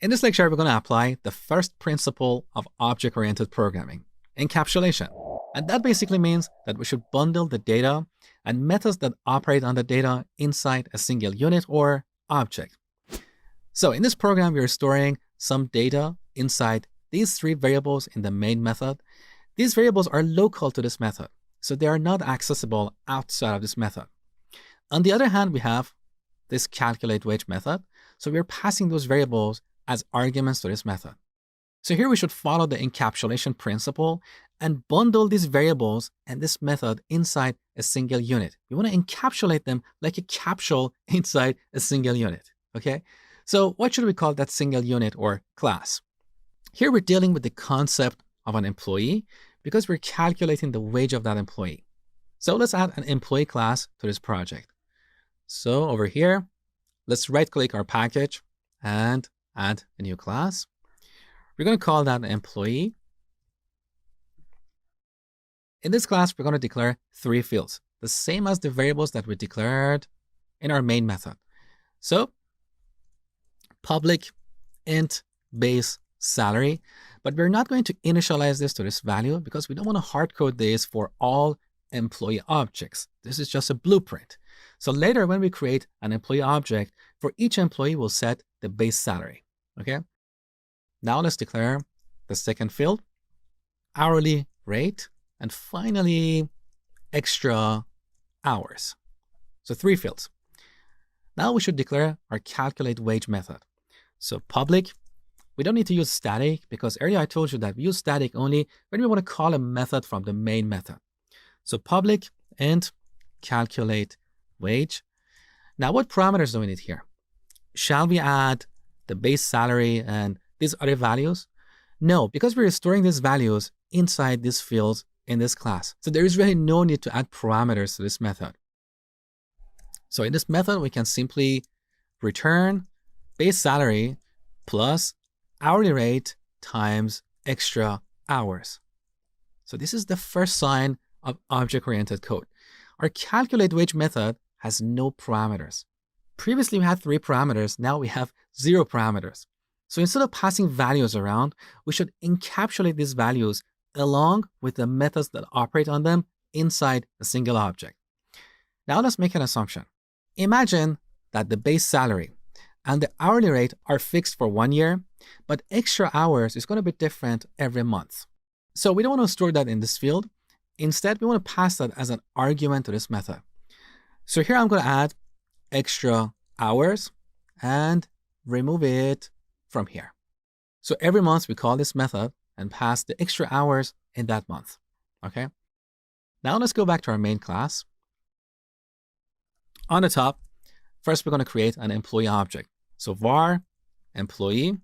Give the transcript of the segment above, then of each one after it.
In this lecture, we're going to apply the first principle of object-oriented programming, encapsulation. And that basically means that we should bundle the data and methods that operate on the data inside a single unit or object. So in this program, we are storing some data inside these three variables in the main method. These variables are local to this method, so they are not accessible outside of this method. On the other hand, we have this calculate wage method. So we're passing those variables as arguments to this method. So here we should follow the encapsulation principle and bundle these variables and this method inside a single unit. We want to encapsulate them like a capsule inside a single unit, okay? So what should we call that single unit or class? Here we're dealing with the concept of an employee because we're calculating the wage of that employee. So let's add an employee class to this project. So over here, let's right-click our package and add a new class. We're going to call that employee. In this class, we're going to declare three fields, the same as the variables that we declared in our main method. So public int base salary, but we're not going to initialize this to this value because we don't want to hard code this for all employee objects. This is just a blueprint. So later when we create an employee object, for each employee we'll set the base salary, okay? Now let's declare the second field, hourly rate, and finally extra hours. So three fields. Now we should declare our calculate wage method. So public, we don't need to use static because earlier I told you that we use static only when we want to call a method from the main method. So public int calculate wage. Now what parameters do we need here? Shall we add the base salary and these other values? No, because we're storing these values inside these fields in this class. So there is really no need to add parameters to this method. So in this method, we can simply return base salary plus hourly rate times extra hours. So this is the first sign of object-oriented code. Our calculate wage method has no parameters. Previously, we had 3 parameters. Now we have 0 parameters. So instead of passing values around, we should encapsulate these values along with the methods that operate on them inside a single object. Now let's make an assumption. Imagine that the base salary and the hourly rate are fixed for 1 year, but extra hours is going to be different every month. So we don't want to store that in this field. Instead, we want to pass that as an argument to this method. So here I'm going to add extra hours and remove it from here. So every month we call this method and pass the extra hours in that month, okay? Now let's go back to our main class. On the top, first we're going to create an employee object. So var employee,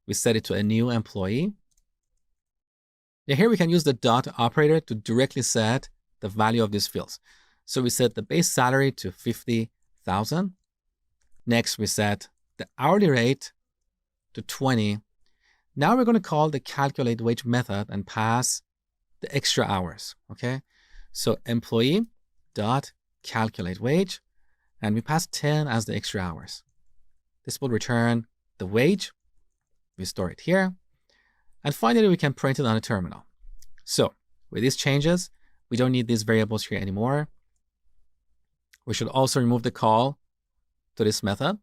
we set it to a new employee. Now here we can use the dot operator to directly set the value of these fields. So we set the base salary to 50,000. Next, we set the hourly rate to 20. Now we're going to call the calculate wage method and pass the extra hours, okay? So employee dot calculate wage, and we pass 10 as the extra hours. This will return the wage. We store it here. And finally, we can print it on a terminal. So with these changes, we don't need these variables here anymore. We should also remove the call to this method.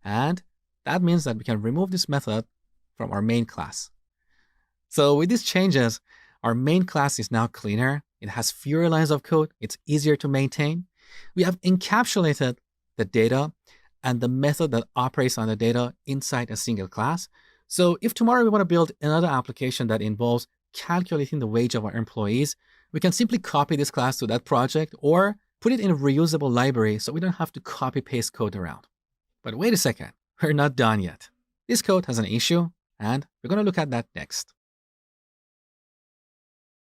And that means that we can remove this method from our main class. So with these changes, our main class is now cleaner. It has fewer lines of code. It's easier to maintain. We have encapsulated the data and the method that operates on the data inside a single class. So if tomorrow we want to build another application that involves calculating the wage of our employees, we can simply copy this class to that project or put it in a reusable library so we don't have to copy paste code around. But wait a second, we're not done yet. This code has an issue, and we're going to look at that next.